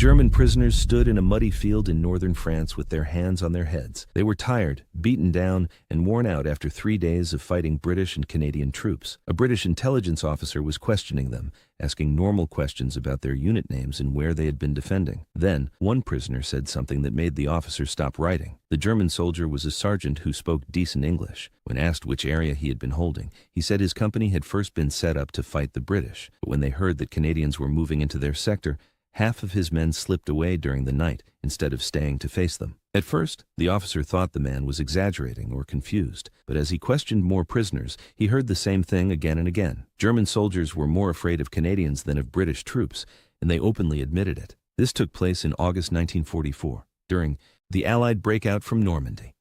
German prisoners stood in a muddy field in northern France with their hands on their heads. They were tired, beaten down, and worn out after 3 days of fighting British and Canadian troops. A British intelligence officer was questioning them, asking normal questions about their unit names and where they had been defending. Then, one prisoner said something that made the officer stop writing. The German soldier was a sergeant who spoke decent English. When asked which area he had been holding, he said his company had first been set up to fight the British, but when they heard that Canadians were moving into their sector, half of his men slipped away during the night instead of staying to face them. At first, the officer thought the man was exaggerating or confused, but as he questioned more prisoners, he heard the same thing again and again. German soldiers were more afraid of Canadians than of British troops, and they openly admitted it. This took place in August 1944, during the Allied breakout from Normandy.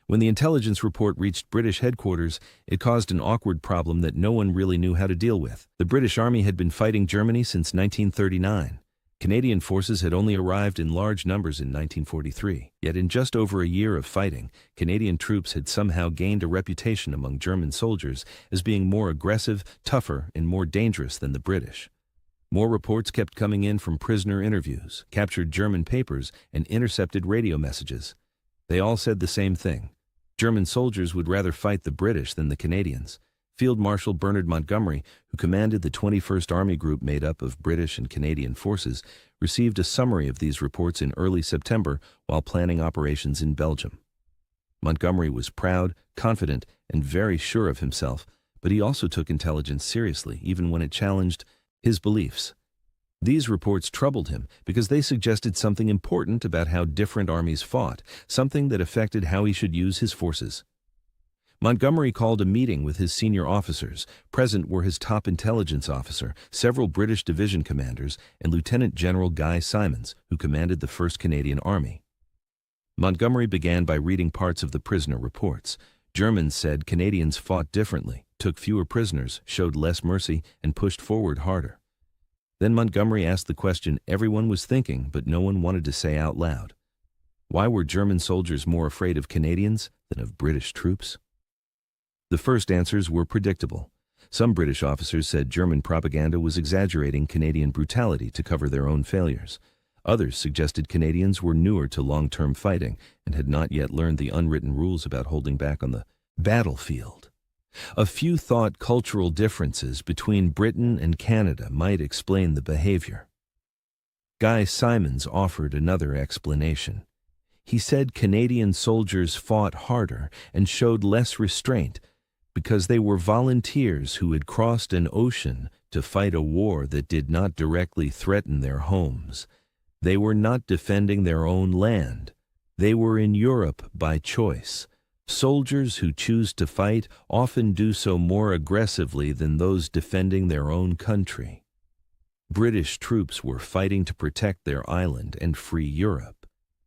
When the intelligence report reached British headquarters, it caused an awkward problem that no one really knew how to deal with. The British Army had been fighting Germany since 1939. Canadian forces had only arrived in large numbers in 1943, yet in just over a year of fighting, Canadian troops had somehow gained a reputation among German soldiers as being more aggressive, tougher, and more dangerous than the British. More reports kept coming in from prisoner interviews, captured German papers, and intercepted radio messages. They all said the same thing. German soldiers would rather fight the British than the Canadians. Field Marshal Bernard Montgomery, who commanded the 21st Army Group made up of British and Canadian forces, received a summary of these reports in early September while planning operations in Belgium. Montgomery was proud, confident, and very sure of himself, but he also took intelligence seriously, even when it challenged his beliefs. These reports troubled him because they suggested something important about how different armies fought, something that affected how he should use his forces. Montgomery called a meeting with his senior officers. Present were his top intelligence officer, several British division commanders, and Lieutenant General Guy Simonds, who commanded the 1st Canadian Army. Montgomery began by reading parts of the prisoner reports. Germans said Canadians fought differently, took fewer prisoners, showed less mercy, and pushed forward harder. Then Montgomery asked the question everyone was thinking, but no one wanted to say out loud. Why were German soldiers more afraid of Canadians than of British troops? The first answers were predictable. Some British officers said German propaganda was exaggerating Canadian brutality to cover their own failures. Others suggested Canadians were newer to long-term fighting and had not yet learned the unwritten rules about holding back on the battlefield. A few thought cultural differences between Britain and Canada might explain the behavior. Guy Simonds offered another explanation. He said Canadian soldiers fought harder and showed less restraint because they were volunteers who had crossed an ocean to fight a war that did not directly threaten their homes. They were not defending their own land. They were in Europe by choice. Soldiers who choose to fight often do so more aggressively than those defending their own country. British troops were fighting to protect their island and free Europe.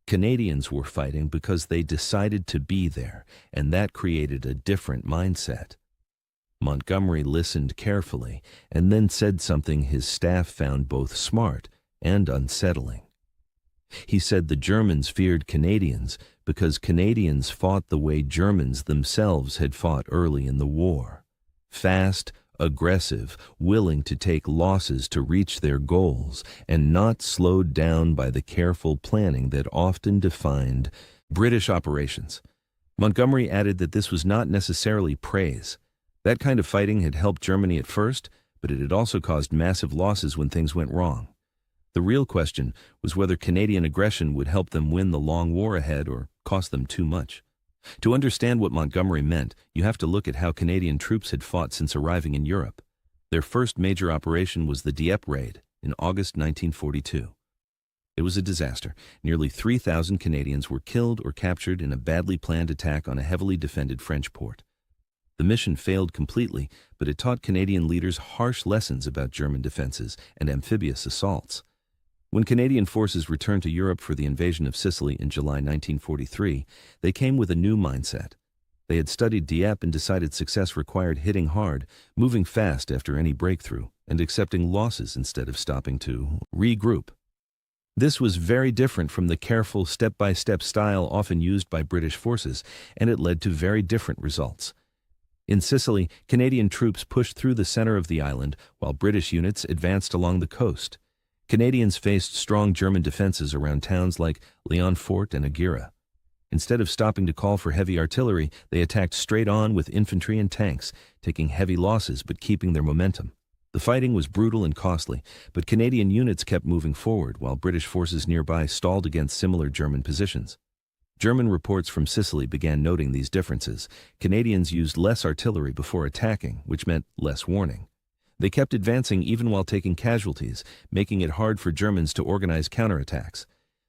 Canadians were fighting because they decided to be there, and that created a different mindset. Montgomery listened carefully and then said something his staff found both smart and unsettling. He said the Germans feared Canadians because Canadians fought the way Germans themselves had fought early in the war. Fast, aggressive, willing to take losses to reach their goals, and not slowed down by the careful planning that often defined British operations. Montgomery added that this was not necessarily praise. That kind of fighting had helped Germany at first, but it had also caused massive losses when things went wrong. The real question was whether Canadian aggression would help them win the long war ahead or cost them too much. To understand what Montgomery meant, you have to look at how Canadian troops had fought since arriving in Europe. Their first major operation was the Dieppe raid in August 1942. It was a disaster. Nearly 3,000 Canadians were killed or captured in a badly planned attack on a heavily defended French port. The mission failed completely, but it taught Canadian leaders harsh lessons about German defenses and amphibious assaults. When Canadian forces returned to Europe for the invasion of Sicily in July 1943, they came with a new mindset. They had studied Dieppe and decided success required hitting hard, moving fast after any breakthrough, and accepting losses instead of stopping to regroup. This was very different from the careful step-by-step style often used by British forces, and it led to very different results. In Sicily, Canadian troops pushed through the center of the island while British units advanced along the coast. Canadians faced strong German defenses around towns like Leonfort and Aguirre. Instead of stopping to call for heavy artillery, they attacked straight on with infantry and tanks, taking heavy losses but keeping their momentum. The fighting was brutal and costly, but Canadian units kept moving forward while British forces nearby stalled against similar German positions. German reports from Sicily began noting these differences. Canadians used less artillery before attacking, which meant less warning. They kept advancing even while taking casualties, making it hard for Germans to organize counterattacks.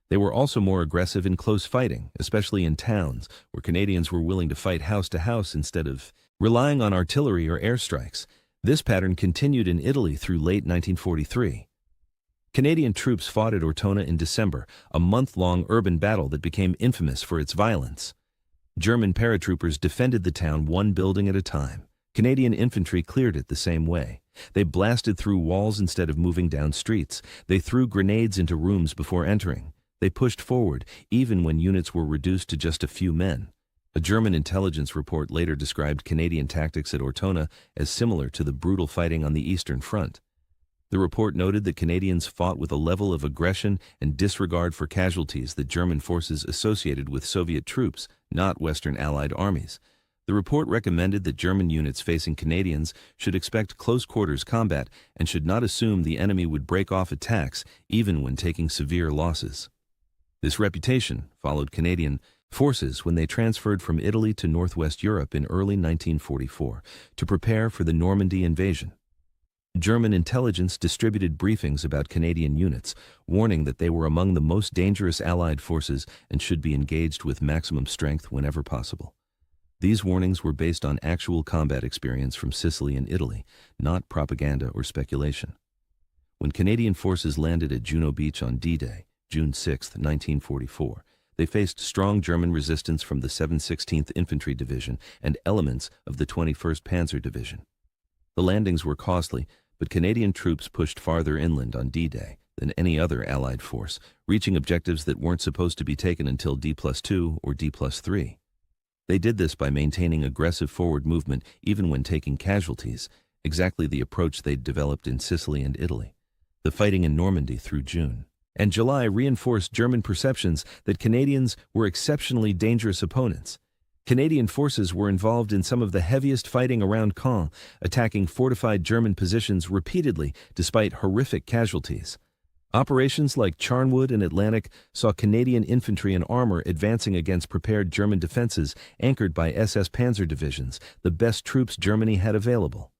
They were also more aggressive in close fighting, especially in towns, where Canadians were willing to fight house to house instead of relying on artillery or airstrikes. This pattern continued in Italy through late 1943. Canadian troops fought at Ortona in December, a month-long urban battle that became infamous for its violence. German paratroopers defended the town one building at a time. Canadian infantry cleared it the same way. They blasted through walls instead of moving down streets. They threw grenades into rooms before entering. They pushed forward, even when units were reduced to just a few men. A German intelligence report later described Canadian tactics at Ortona as similar to the brutal fighting on the Eastern Front. The report noted that Canadians fought with a level of aggression and disregard for casualties that German forces associated with Soviet troops, not Western Allied armies. The report recommended that German units facing Canadians should expect close-quarters combat and should not assume the enemy would break off attacks even when taking severe losses. This reputation followed Canadian forces when they transferred from Italy to Northwest Europe in early 1944 to prepare for the Normandy invasion. German intelligence distributed briefings about Canadian units, warning that they were among the most dangerous Allied forces and should be engaged with maximum strength whenever possible. These warnings were based on actual combat experience from Sicily and Italy, not propaganda or speculation. When Canadian forces landed at Juno Beach on D-Day, June 6, 1944, they faced strong German resistance from the 716th Infantry Division and elements of the 21st Panzer Division. The landings were costly, but Canadian troops pushed farther inland on D-Day than any other Allied force, reaching objectives that weren't supposed to be taken until D+2 or D+3. They did this by maintaining aggressive forward movement even when taking casualties, exactly the approach they'd developed in Sicily and Italy. The fighting in Normandy through June and July reinforced German perceptions that Canadians were exceptionally dangerous opponents. Canadian forces were involved in some of the heaviest fighting around Caen, attacking fortified German positions repeatedly despite horrific casualties. Operations like Charnwood and Atlantic saw Canadian infantry and armor advancing against prepared German defenses anchored by SS Panzer divisions, the best troops Germany had available.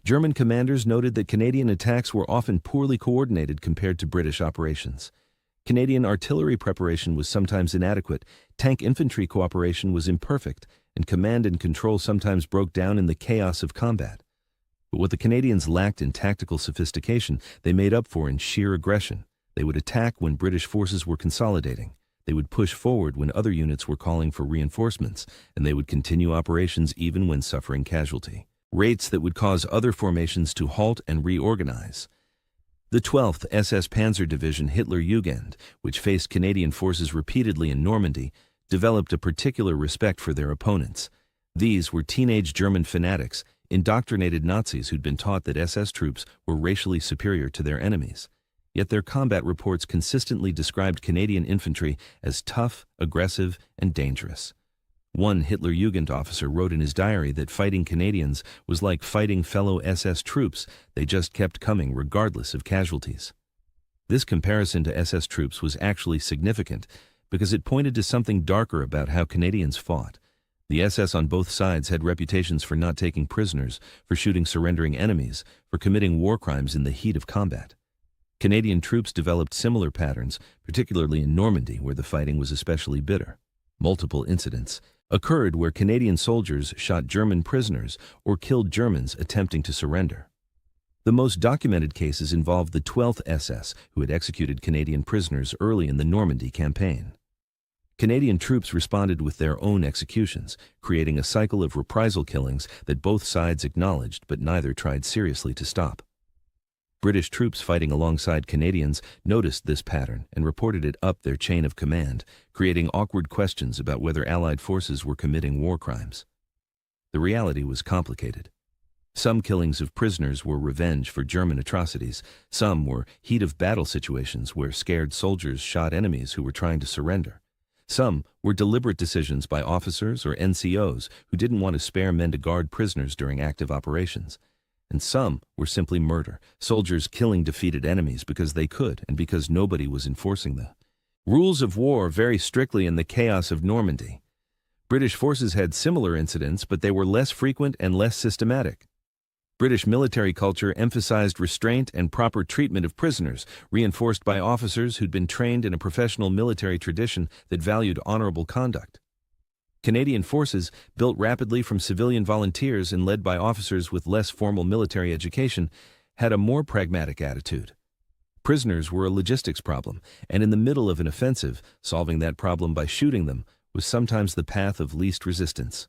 German commanders noted that Canadian attacks were often poorly coordinated compared to British operations. Canadian artillery preparation was sometimes inadequate, tank infantry cooperation was imperfect, and command and control sometimes broke down in the chaos of combat. But what the Canadians lacked in tactical sophistication, they made up for in sheer aggression. They would attack when British forces were consolidating. They would push forward when other units were calling for reinforcements, and they would continue operations even when suffering casualty rates that would cause other formations to halt and reorganize. The 12th SS Panzer Division Hitlerjugend, which faced Canadian forces repeatedly in Normandy, developed a particular respect for their opponents. These were teenage German fanatics, indoctrinated Nazis who'd been taught that SS troops were racially superior to their enemies. Yet their combat reports consistently described Canadian infantry as tough, aggressive, and dangerous. One Hitlerjugend officer wrote in his diary that fighting Canadians was like fighting fellow SS troops. They just kept coming regardless of casualties. This comparison to SS troops was actually significant because it pointed to something darker about how Canadians fought. The SS on both sides had reputations for not taking prisoners, for shooting surrendering enemies, for committing war crimes in the heat of combat. Canadian troops developed similar patterns, particularly in Normandy, where the fighting was especially bitter. Multiple incidents occurred where Canadian soldiers shot German prisoners or killed Germans attempting to surrender. The most documented cases involved the 12th SS, who had executed Canadian prisoners early in the Normandy campaign. Canadian troops responded with their own executions, creating a cycle of reprisal killings that both sides acknowledged but neither tried seriously to stop. British troops fighting alongside Canadians noticed this pattern and reported it up their chain of command, creating awkward questions about whether Allied forces were committing war crimes. The reality was complicated. Some killings of prisoners were revenge for German atrocities. Some were heat-of-battle situations where scared soldiers shot enemies who were trying to surrender. Some were deliberate decisions by officers or NCOs who didn't want to spare men to guard prisoners during active operations. And some were simply murder, soldiers killing defeated enemies because they could and because nobody was enforcing the rules of war very strictly in the chaos of Normandy. British forces had similar incidents, but they were less frequent and less systematic. British military culture emphasized restraint and proper treatment of prisoners, reinforced by officers who'd been trained in a professional military tradition that valued honorable conduct. Canadian forces, built rapidly from civilian volunteers and led by officers with less formal military education, had a more pragmatic attitude. Prisoners were a logistics problem, and in the middle of an offensive, solving that problem by shooting them was sometimes the path of least resistance.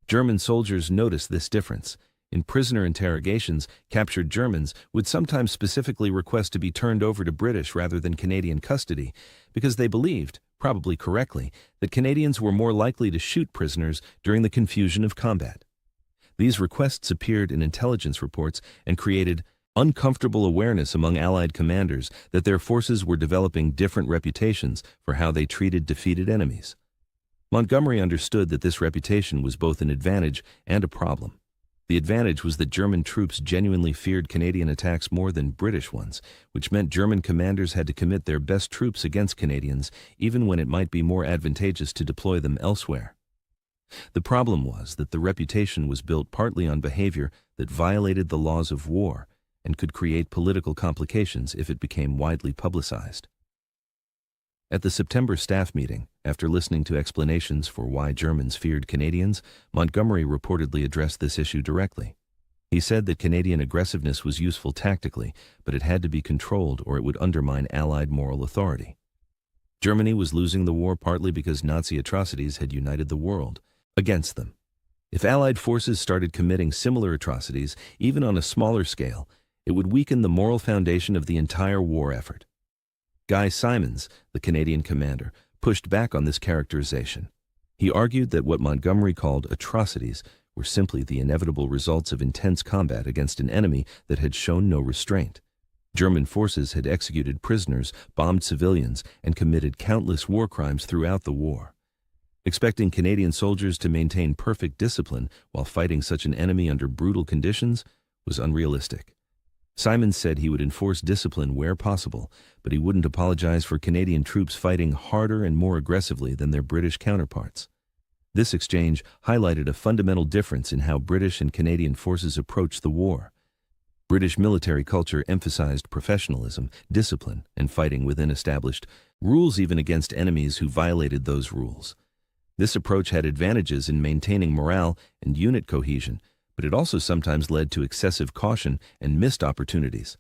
German soldiers noticed this difference. In prisoner interrogations, captured Germans would sometimes specifically request to be turned over to British rather than Canadian custody because they believed, probably correctly, that Canadians were more likely to shoot prisoners during the confusion of combat. These requests appeared in intelligence reports and created uncomfortable awareness among Allied commanders that their forces were developing different reputations for how they treated defeated enemies. Montgomery understood that this reputation was both an advantage and a problem. The advantage was that German troops genuinely feared Canadian attacks more than British ones, which meant German commanders had to commit their best troops against Canadians, even when it might be more advantageous to deploy them elsewhere. The problem was that the reputation was built partly on behavior that violated the laws of war and could create political complications if it became widely publicized. At the September staff meeting, after listening to explanations for why Germans feared Canadians, Montgomery reportedly addressed this issue directly. He said that Canadian aggressiveness was useful tactically, but it had to be controlled or it would undermine Allied moral authority. Germany was losing the war partly because Nazi atrocities had united the world against them. If Allied forces started committing similar atrocities, even on a smaller scale, it would weaken the moral foundation of the entire war effort. Guy Simons, the Canadian commander, pushed back on this characterization. He argued that what Montgomery called atrocities were simply the inevitable results of intense combat against an enemy that had shown no restraint. German forces had executed prisoners, bombed civilians, and committed countless war crimes throughout the war. Expecting Canadian soldiers to maintain perfect discipline while fighting such an enemy under brutal conditions was unrealistic. Simons said he would enforce discipline where possible, but he wouldn't apologize for Canadian troops fighting harder and more aggressively than their British counterparts. This exchange highlighted a fundamental difference in how British and Canadian forces approached the war. British military culture emphasized professionalism, discipline, and fighting within established rules, even against enemies who violated those rules. This approach had advantages in maintaining morale and unit cohesion, but it also sometimes led to excessive caution and missed opportunities.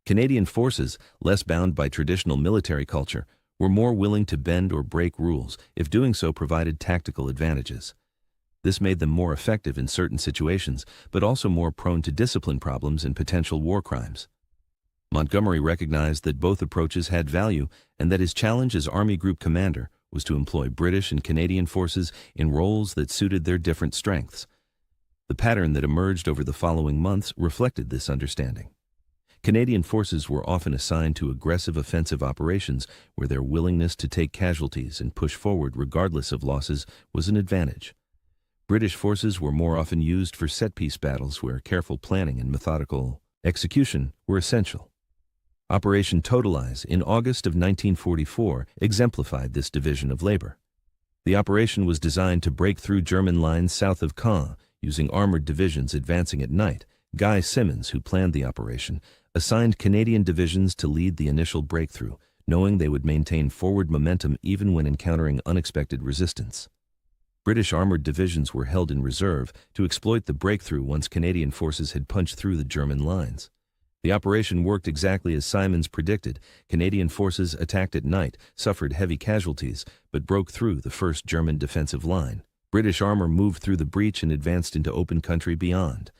Canadian forces, less bound by traditional military culture, were more willing to bend or break rules if doing so provided tactical advantages. This made them more effective in certain situations, but also more prone to discipline problems and potential war crimes. Montgomery recognized that both approaches had value and that his challenge as Army Group Commander was to employ British and Canadian forces in roles that suited their different strengths. The pattern that emerged over the following months reflected this understanding. Canadian forces were often assigned to aggressive offensive operations where their willingness to take casualties and push forward regardless of losses was an advantage. British forces were more often used for set-piece battles where careful planning and methodical execution were essential. Operation Totalize in August of 1944 exemplified this division of labor. The operation was designed to break through German lines south of Caen, using armored divisions advancing at night. Guy Simons, who planned the operation, assigned Canadian divisions to lead the initial breakthrough, knowing they would maintain forward momentum even when encountering unexpected resistance. British armored divisions were held in reserve to exploit the breakthrough once Canadian forces had punched through the German lines. The operation worked exactly as Simons predicted. Canadian forces attacked at night, suffered heavy casualties, but broke through the first German defensive line. British armor moved through the breach and advanced into open country beyond.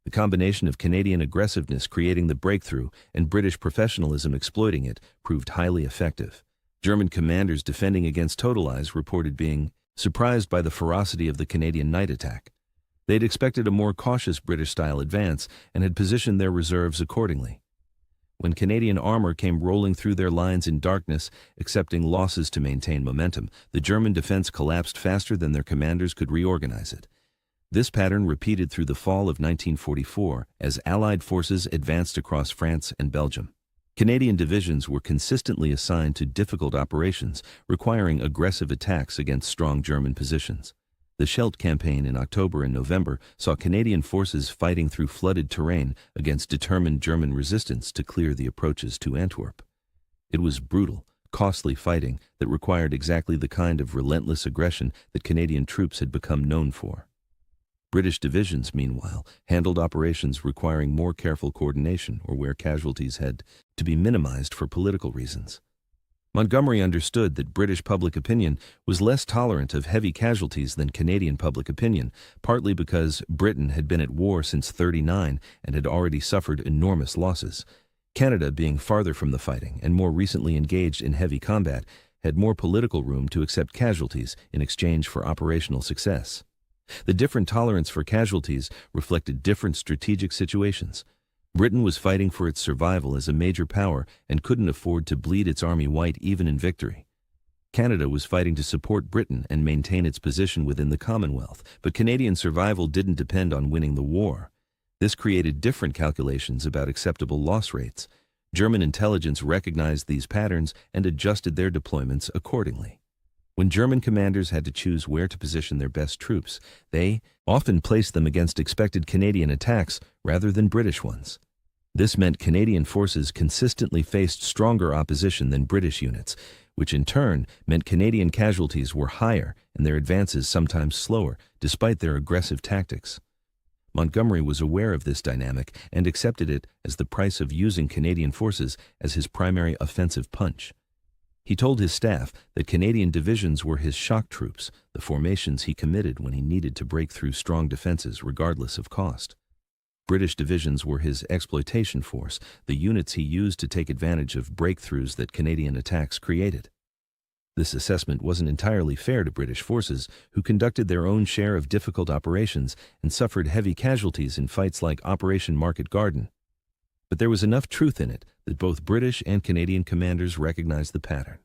The combination of Canadian aggressiveness creating the breakthrough and British professionalism exploiting it proved highly effective. German commanders defending against Totalize reported being surprised by the ferocity of the Canadian night attack. They'd expected a more cautious British-style advance and had positioned their reserves accordingly. When Canadian armor came rolling through their lines in darkness, accepting losses to maintain momentum, the German defense collapsed faster than their commanders could reorganize it. This pattern repeated through the fall of 1944 as Allied forces advanced across France and Belgium. Canadian divisions were consistently assigned to difficult operations, requiring aggressive attacks against strong German positions. The Scheldt campaign in October and November saw Canadian forces fighting through flooded terrain against determined German resistance to clear the approaches to Antwerp. It was brutal, costly fighting that required exactly the kind of relentless aggression that Canadian troops had become known for. British divisions, meanwhile, handled operations requiring more careful coordination or where casualties had to be minimized for political reasons. Montgomery understood that British public opinion was less tolerant of heavy casualties than Canadian public opinion, partly because Britain had been at war since '39 and had already suffered enormous losses. Canada, being farther from the fighting and more recently engaged in heavy combat, had more political room to accept casualties in exchange for operational success. The different tolerance for casualties reflected different strategic situations. Britain was fighting for its survival as a major power and couldn't afford to bleed its army white even in victory. Canada was fighting to support Britain and maintain its position within the Commonwealth, but Canadian survival didn't depend on winning the war. This created different calculations about acceptable loss rates. German intelligence recognized these patterns and adjusted their deployments accordingly. When German commanders had to choose where to position their best troops, they often placed them against expected Canadian attacks rather than British ones. This meant Canadian forces consistently faced stronger opposition than British units, which in turn meant Canadian casualties were higher and their advances sometimes slower, despite their aggressive tactics. Montgomery was aware of this dynamic and accepted it as the price of using Canadian forces as his primary offensive punch. He told his staff that Canadian divisions were his shock troops, the formations he committed when he needed to break through strong defenses regardless of cost. British divisions were his exploitation force, the units he used to take advantage of breakthroughs that Canadian attacks created. This assessment wasn't entirely fair to British forces, who conducted their own share of difficult operations and suffered heavy casualties in fights like Operation Market Garden. But there was enough truth in it that both British and Canadian commanders recognized the pattern.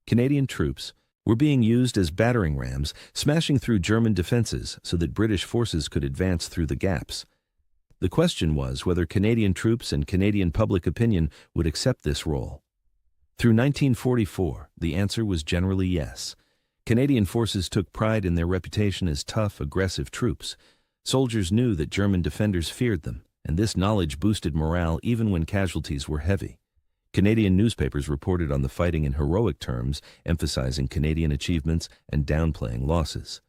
Canadian troops were being used as battering rams, smashing through German defenses so that British forces could advance through the gaps. The question was whether Canadian troops and Canadian public opinion would accept this role. Through 1944, the answer was generally yes. Canadian forces took pride in their reputation as tough, aggressive troops. Soldiers knew that German defenders feared them, and this knowledge boosted morale even when casualties were heavy. Canadian newspapers reported on the fighting in heroic terms, emphasizing Canadian achievements and downplaying losses.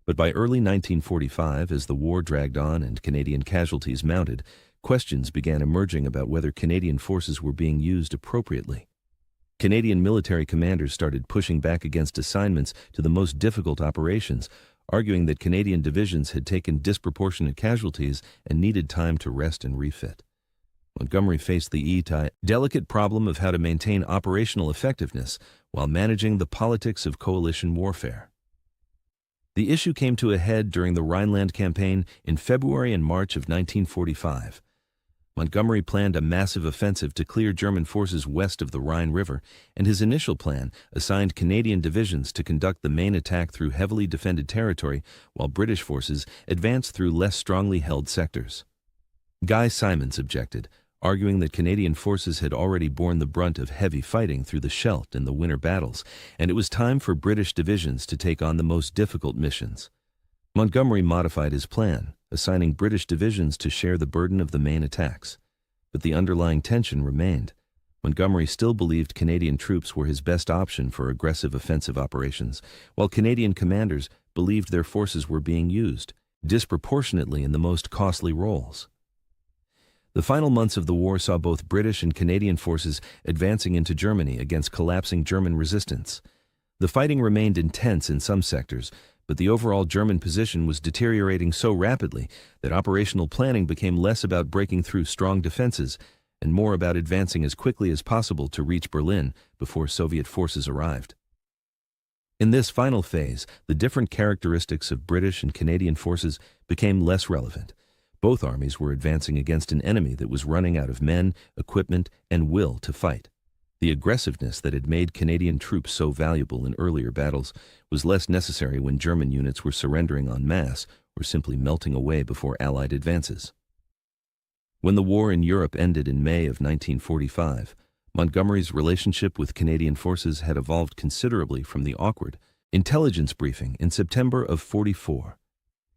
But by early 1945, as the war dragged on and Canadian casualties mounted, questions began emerging about whether Canadian forces were being used appropriately. Canadian military commanders started pushing back against assignments to the most difficult operations, arguing that Canadian divisions had taken disproportionate casualties and needed time to rest and refit. Montgomery faced the delicate problem of how to maintain operational effectiveness while managing the politics of coalition warfare. The issue came to a head during the Rhineland campaign in February and March of 1945. Montgomery planned a massive offensive to clear German forces west of the Rhine River, and his initial plan assigned Canadian divisions to conduct the main attack through heavily defended territory, while British forces advanced through less strongly held sectors. Guy Simons objected, arguing that Canadian forces had already borne the brunt of heavy fighting through the Scheldt and the winter battles, and it was time for British divisions to take on the most difficult missions. Montgomery modified his plan, assigning British divisions to share the burden of the main attacks. But the underlying tension remained. Montgomery still believed Canadian troops were his best option for aggressive offensive operations, while Canadian commanders believed their forces were being used disproportionately in the most costly roles. The final months of the war saw both British and Canadian forces advancing into Germany against collapsing German resistance. The fighting remained intense in some sectors, but the overall German position was deteriorating so rapidly that operational planning became less about breaking through strong defenses and more about advancing as quickly as possible to reach Berlin before Soviet forces arrived. In this final phase, the different characteristics of British and Canadian forces became less relevant. Both armies were advancing against an enemy that was running out of men, equipment, and will to fight. The aggressiveness that had made Canadian troops so valuable in earlier battles was less necessary when German units were surrendering en masse or simply melting away before Allied advances. When the war in Europe ended in May of 1945, Montgomery's relationship with Canadian forces had evolved considerably from the awkward intelligence briefing in September of '44.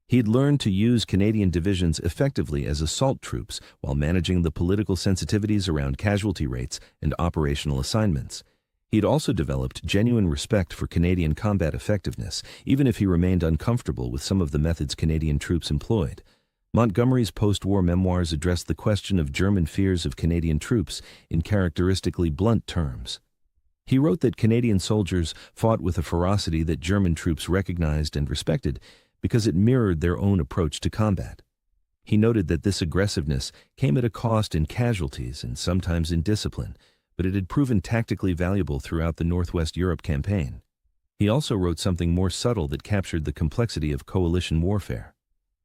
He'd learned to use Canadian divisions effectively as assault troops while managing the political sensitivities around casualty rates and operational assignments. He'd also developed genuine respect for Canadian combat effectiveness, even if he remained uncomfortable with some of the methods Canadian troops employed. Montgomery's post-war memoirs addressed the question of German fears of Canadian troops in characteristically blunt terms. He wrote that Canadian soldiers fought with a ferocity that German troops recognized and respected because it mirrored their own approach to combat. He noted that this aggressiveness came at a cost in casualties and sometimes in discipline, but it had proven tactically valuable throughout the Northwest Europe campaign. He also wrote something more subtle that captured the complexity of coalition warfare.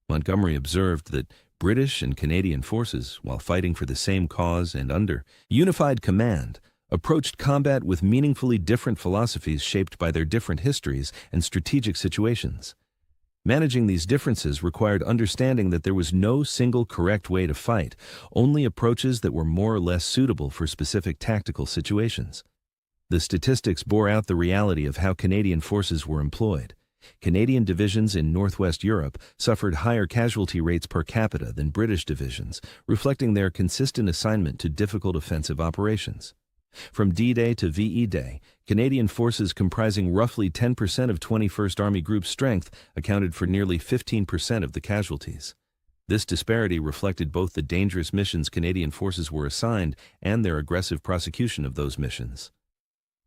Montgomery observed that British and Canadian forces, while fighting for the same cause and under unified command, approached combat with meaningfully different philosophies shaped by their different histories and strategic situations. Managing these differences required understanding that there was no single correct way to fight, only approaches that were more or less suitable for specific tactical situations. The statistics bore out the reality of how Canadian forces were employed. Canadian divisions in Northwest Europe suffered higher casualty rates per capita than British divisions, reflecting their consistent assignment to difficult offensive operations. From D-Day to VE Day, Canadian forces comprising roughly 10% of 21st Army Group's strength accounted for nearly 15% of the casualties. This disparity reflected both the dangerous missions Canadian forces were assigned and their aggressive prosecution of those missions.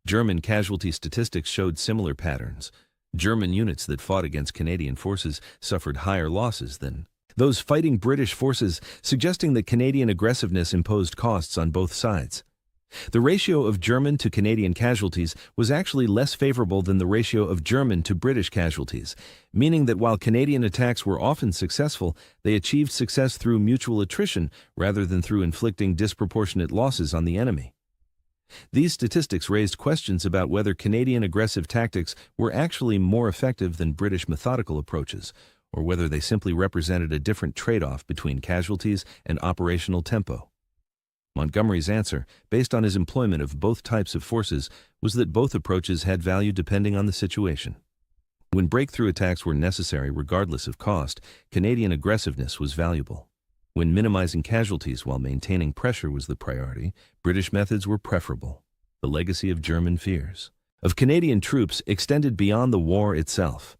German casualty statistics showed similar patterns. German units that fought against Canadian forces suffered higher losses than those fighting British forces, suggesting that Canadian aggressiveness imposed costs on both sides. The ratio of German to Canadian casualties was actually less favorable than the ratio of German to British casualties, meaning that while Canadian attacks were often successful, they achieved success through mutual attrition rather than through inflicting disproportionate losses on the enemy. These statistics raised questions about whether Canadian aggressive tactics were actually more effective than British methodical approaches, or whether they simply represented a different trade-off between casualties and operational tempo. Montgomery's answer, based on his employment of both types of forces, was that both approaches had value depending on the situation. When breakthrough attacks were necessary regardless of cost, Canadian aggressiveness was valuable. When minimizing casualties while maintaining pressure was the priority, British methods were preferable. The legacy of German fears of Canadian troops extended beyond the war itself.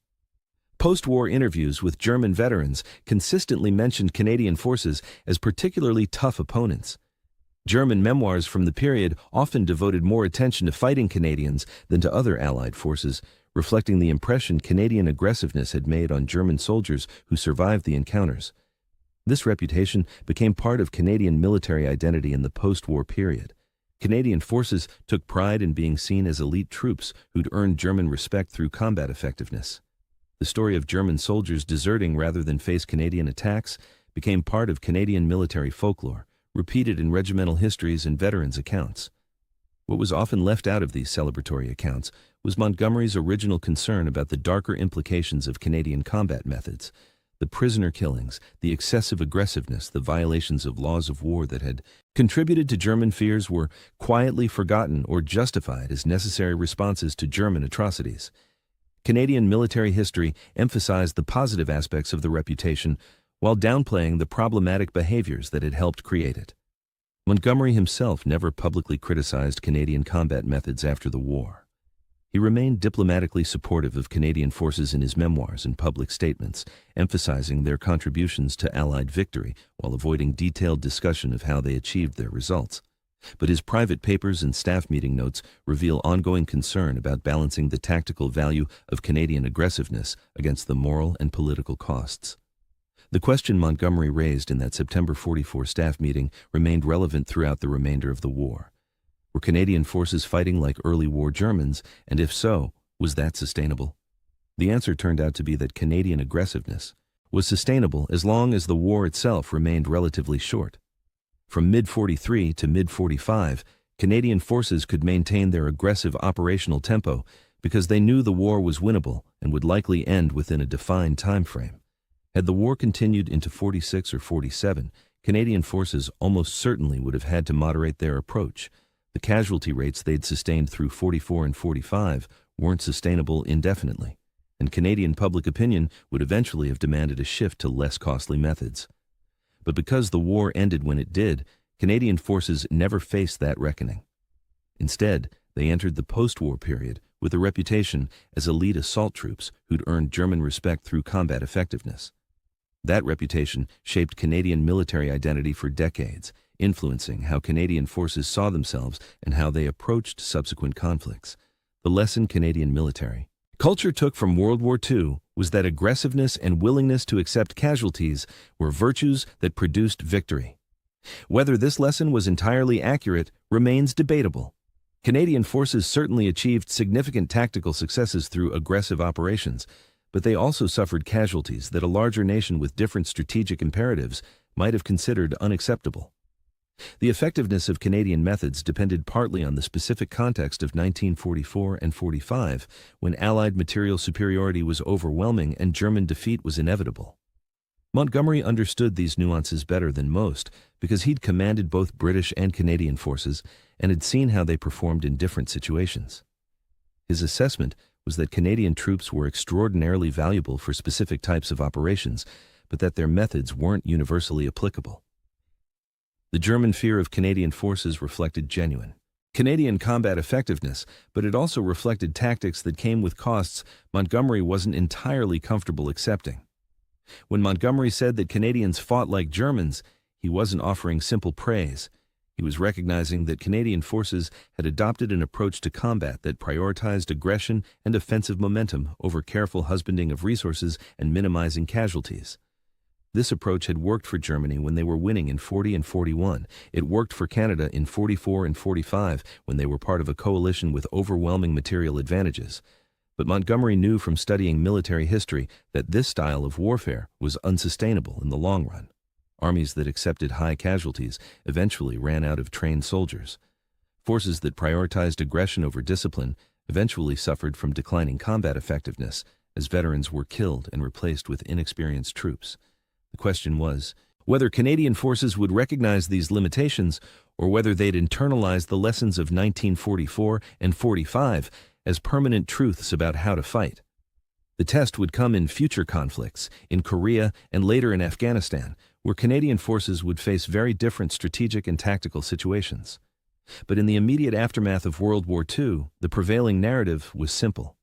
Post-war interviews with German veterans consistently mentioned Canadian forces as particularly tough opponents. German memoirs from the period often devoted more attention to fighting Canadians than to other Allied forces, reflecting the impression Canadian aggressiveness had made on German soldiers who survived the encounters. This reputation became part of Canadian military identity in the post-war period. Canadian forces took pride in being seen as elite troops who'd earned German respect through combat effectiveness. The story of German soldiers deserting rather than face Canadian attacks became part of Canadian military folklore, repeated in regimental histories and veterans' accounts. What was often left out of these celebratory accounts was Montgomery's original concern about the darker implications of Canadian combat methods. The prisoner killings, the excessive aggressiveness, the violations of laws of war that had contributed to German fears were quietly forgotten or justified as necessary responses to German atrocities. Canadian military history emphasized the positive aspects of the reputation while downplaying the problematic behaviors that had helped create it. Montgomery himself never publicly criticized Canadian combat methods after the war. He remained diplomatically supportive of Canadian forces in his memoirs and public statements, emphasizing their contributions to Allied victory while avoiding detailed discussion of how they achieved their results. But his private papers and staff meeting notes reveal ongoing concern about balancing the tactical value of Canadian aggressiveness against the moral and political costs. The question Montgomery raised in that September '44 staff meeting remained relevant throughout the remainder of the war. Were Canadian forces fighting like early war Germans, and if so, Was that sustainable? The answer turned out to be that Canadian aggressiveness was sustainable as long as the war itself remained relatively short. From mid-43 to mid-45, Canadian forces could maintain their aggressive operational tempo because they knew the war was winnable and would likely end within a defined time frame. Had the war continued into 46 or 47, Canadian forces almost certainly would have had to moderate their approach. The casualty rates they'd sustained through 44 and 45 weren't sustainable indefinitely, and Canadian public opinion would eventually have demanded a shift to less costly methods. But because the war ended when it did, Canadian forces never faced that reckoning. Instead, they entered the post-war period with a reputation as elite assault troops who'd earned German respect through combat effectiveness. That reputation shaped Canadian military identity for decades, influencing how Canadian forces saw themselves and how they approached subsequent conflicts. The lesson Canadian military culture took from World War II was that aggressiveness and willingness to accept casualties were virtues that produced victory. Whether this lesson was entirely accurate remains debatable. Canadian forces certainly achieved significant tactical successes through aggressive operations, but they also suffered casualties that a larger nation with different strategic imperatives might have considered unacceptable. The effectiveness of Canadian methods depended partly on the specific context of 1944 and 45, when Allied material superiority was overwhelming and German defeat was inevitable. Montgomery understood these nuances better than most because he'd commanded both British and Canadian forces and had seen how they performed in different situations. His assessment was that Canadian troops were extraordinarily valuable for specific types of operations, but that their methods weren't universally applicable. The German fear of Canadian forces reflected genuine Canadian combat effectiveness, but it also reflected tactics that came with costs Montgomery wasn't entirely comfortable accepting. When Montgomery said that Canadians fought like Germans, he wasn't offering simple praise. He was recognizing that Canadian forces had adopted an approach to combat that prioritized aggression and offensive momentum over careful husbanding of resources and minimizing casualties. This approach had worked for Germany when they were winning in 40 and 41. It worked for Canada in 44 and 45 when they were part of a coalition with overwhelming material advantages. But Montgomery knew from studying military history that this style of warfare was unsustainable in the long run. Armies that accepted high casualties eventually ran out of trained soldiers. Forces that prioritized aggression over discipline eventually suffered from declining combat effectiveness as veterans were killed and replaced with inexperienced troops. The question was whether Canadian forces would recognize these limitations or whether they'd internalize the lessons of 1944 and 45 as permanent truths about how to fight. The test would come in future conflicts, in Korea and later in Afghanistan, where Canadian forces would face very different strategic and tactical situations. But in the immediate aftermath of World War II, the prevailing narrative was simple.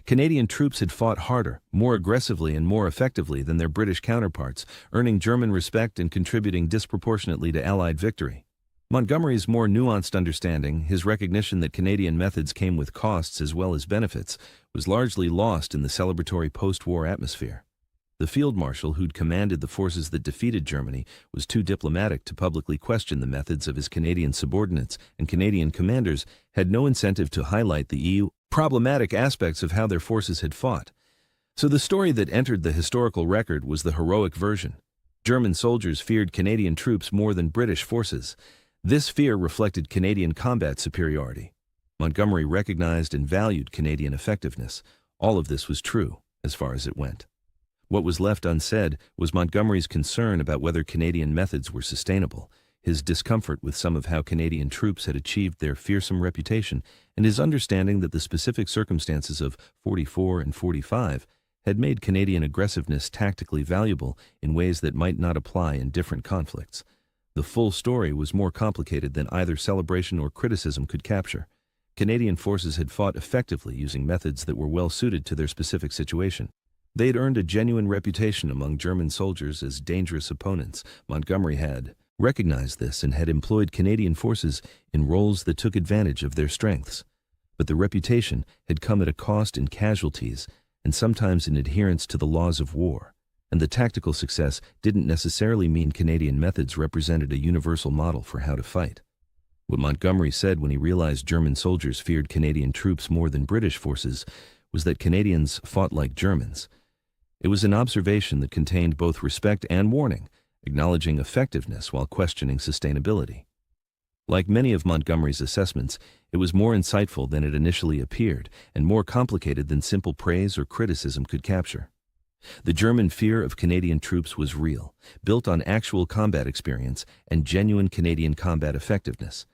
Canadian troops had fought harder, more aggressively and more effectively than their British counterparts, earning German respect and contributing disproportionately to Allied victory. Montgomery's more nuanced understanding, his recognition that Canadian methods came with costs as well as benefits, was largely lost in the celebratory post-war atmosphere. The field marshal who'd commanded the forces that defeated Germany was too diplomatic to publicly question the methods of his Canadian subordinates, and Canadian commanders had no incentive to highlight the problematic aspects of how their forces had fought. So the story that entered the historical record was the heroic version. German soldiers feared Canadian troops more than British forces. This fear reflected Canadian combat superiority. Montgomery recognized and valued Canadian effectiveness. All of this was true, as far as it went. What was left unsaid was Montgomery's concern about whether Canadian methods were sustainable, his discomfort with some of how Canadian troops had achieved their fearsome reputation, and his understanding that the specific circumstances of 44 and 45 had made Canadian aggressiveness tactically valuable in ways that might not apply in different conflicts. The full story was more complicated than either celebration or criticism could capture. Canadian forces had fought effectively using methods that were well suited to their specific situation. They had earned a genuine reputation among German soldiers as dangerous opponents. Montgomery had recognized this and had employed Canadian forces in roles that took advantage of their strengths. But the reputation had come at a cost in casualties and sometimes in adherence to the laws of war. And the tactical success didn't necessarily mean Canadian methods represented a universal model for how to fight. What Montgomery said when he realized German soldiers feared Canadian troops more than British forces was that Canadians fought like Germans. It was an observation that contained both respect and warning, acknowledging effectiveness while questioning sustainability. Like many of Montgomery's assessments, it was more insightful than it initially appeared, and more complicated than simple praise or criticism could capture. The German fear of Canadian troops was real, built on actual combat experience and genuine Canadian combat effectiveness.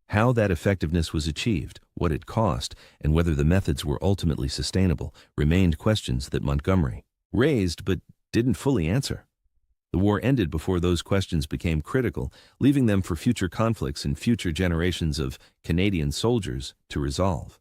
How that effectiveness was achieved, what it cost, and whether the methods were ultimately sustainable remained questions that Montgomery raised but didn't fully answer. The war ended before those questions became critical, leaving them for future conflicts and future generations of Canadian soldiers to resolve.